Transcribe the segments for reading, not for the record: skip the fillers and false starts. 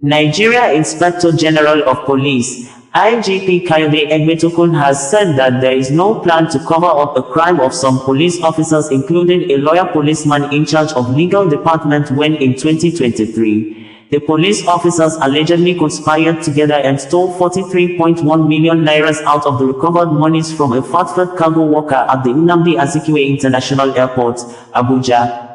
Nigeria Inspector General of Police, IGP Kayode Egbetokun, has said that there is no plan to cover up a crime of some police officers, including a lawyer policeman in charge of legal department, when in 2023, the police officers allegedly conspired together and stole 43.1 million naira out of the recovered monies from a FATFAD cargo worker at the Nnamdi Azikiwe International Airport, Abuja.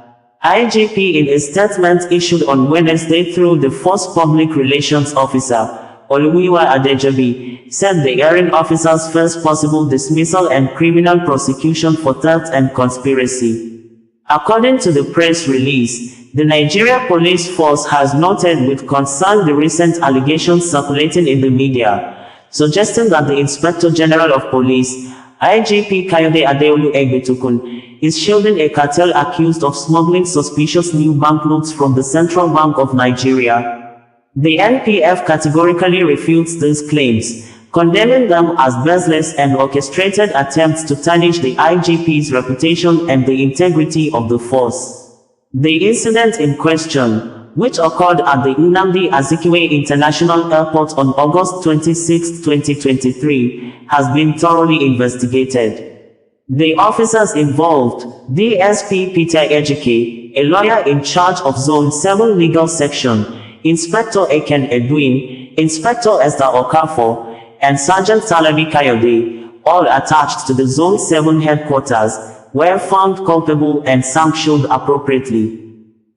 IGP, in a statement issued on Wednesday through the Force Public Relations Officer, Oluwiwa Adejobi, said the hearing officers' first possible dismissal and criminal prosecution for theft and conspiracy. According to the press release, the Nigeria Police Force has noted with concern the recent allegations circulating in the media, suggesting that the Inspector General of Police, IGP Kayode Egbetokun, is shielding a cartel accused of smuggling suspicious new banknotes from the Central Bank of Nigeria. The NPF categorically refutes these claims, condemning them as baseless and orchestrated attempts to tarnish the IGP's reputation and the integrity of the force. The incident in question, which occurred at the Nnamdi Azikiwe International Airport on August 26, 2023, has been thoroughly investigated. The officers involved, DSP Peter Ejike, a lawyer in charge of Zone 7 Legal Section, Inspector Eken Edwin, Inspector Esther Okafor, and Sergeant Salabi Kayode, all attached to the Zone 7 headquarters, were found culpable and sanctioned appropriately.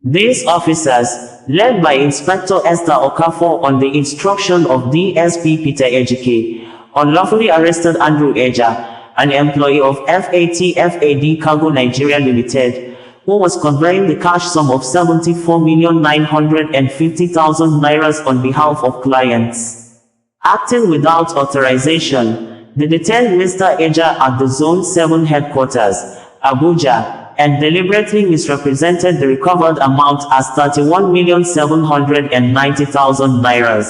These officers, led by Inspector Esther Okafor on the instruction of DSP Peter Ejike, unlawfully arrested Andrew Eja, an employee of FATFAD Cargo Nigeria Limited, who was conveying the cash sum of 74,950,000 naira on behalf of clients. Acting without authorization, the detained Mr. Eja at the Zone 7 headquarters, Abuja, and deliberately misrepresented the recovered amount as 31,790,000 naira.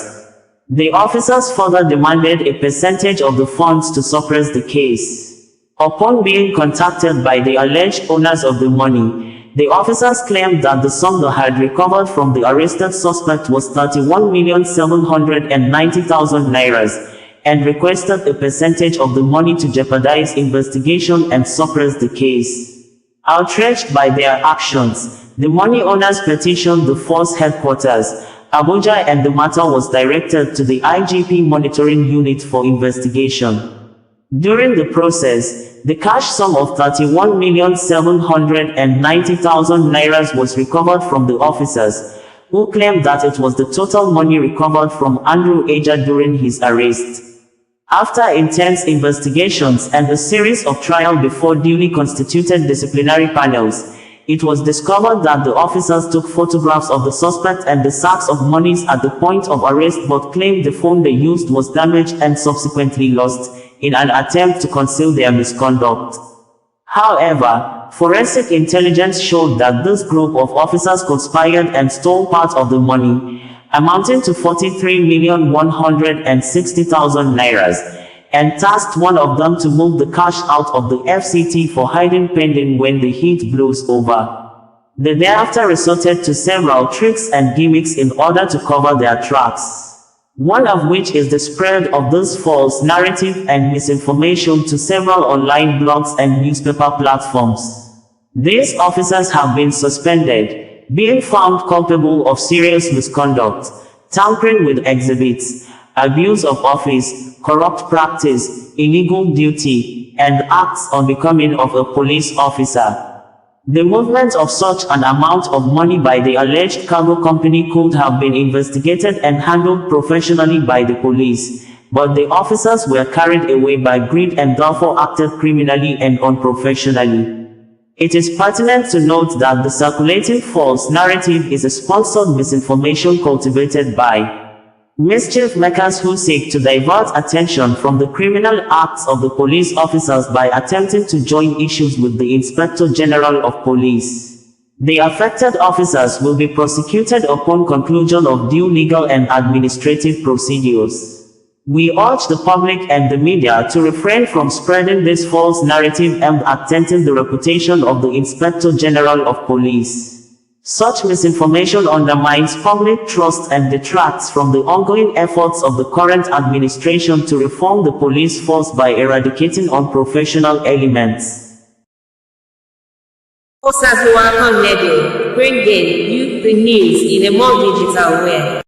The officers further demanded a percentage of the funds to suppress the case. Upon being contacted by the alleged owners of the money, the officers claimed that the sum they had recovered from the arrested suspect was 31,790,000 naira, and requested a percentage of the money to jeopardize investigation and suppress the case. Outraged by their actions, the money owners petitioned the force headquarters, Abuja, and the matter was directed to the IGP Monitoring Unit for investigation. During the process, the cash sum of 31,790,000 naira was recovered from the officers, who claimed that it was the total money recovered from Andrew Eja during his arrest. After intense investigations and a series of trials before duly constituted disciplinary panels, it was discovered that the officers took photographs of the suspect and the sacks of monies at the point of arrest, but claimed the phone they used was damaged and subsequently lost, in an attempt to conceal their misconduct. However, forensic intelligence showed that this group of officers conspired and stole part of the money, amounting to 43,160,000 naira, and tasked one of them to move the cash out of the FCT for hiding pending when the heat blows over. They thereafter resorted to several tricks and gimmicks in order to cover their tracks, one of which is the spread of this false narrative and misinformation to several online blogs and newspaper platforms. These officers have been suspended, being found culpable of serious misconduct, tampering with exhibits, abuse of office, corrupt practice, illegal duty, and acts unbecoming of a police officer. The movement of such an amount of money by the alleged cargo company could have been investigated and handled professionally by the police, but the officers were carried away by greed and therefore acted criminally and unprofessionally. It is pertinent to note that the circulating false narrative is a sponsored misinformation cultivated by mischief makers who seek to divert attention from the criminal acts of the police officers by attempting to join issues with the Inspector General of Police. The affected officers will be prosecuted upon conclusion of due legal and administrative procedures. We urge the public and the media to refrain from spreading this false narrative aimed at tainting the reputation of the Inspector General of Police. Such misinformation undermines public trust and detracts from the ongoing efforts of the current administration to reform the police force by eradicating unprofessional elements. Bringing you the news in a more digital way.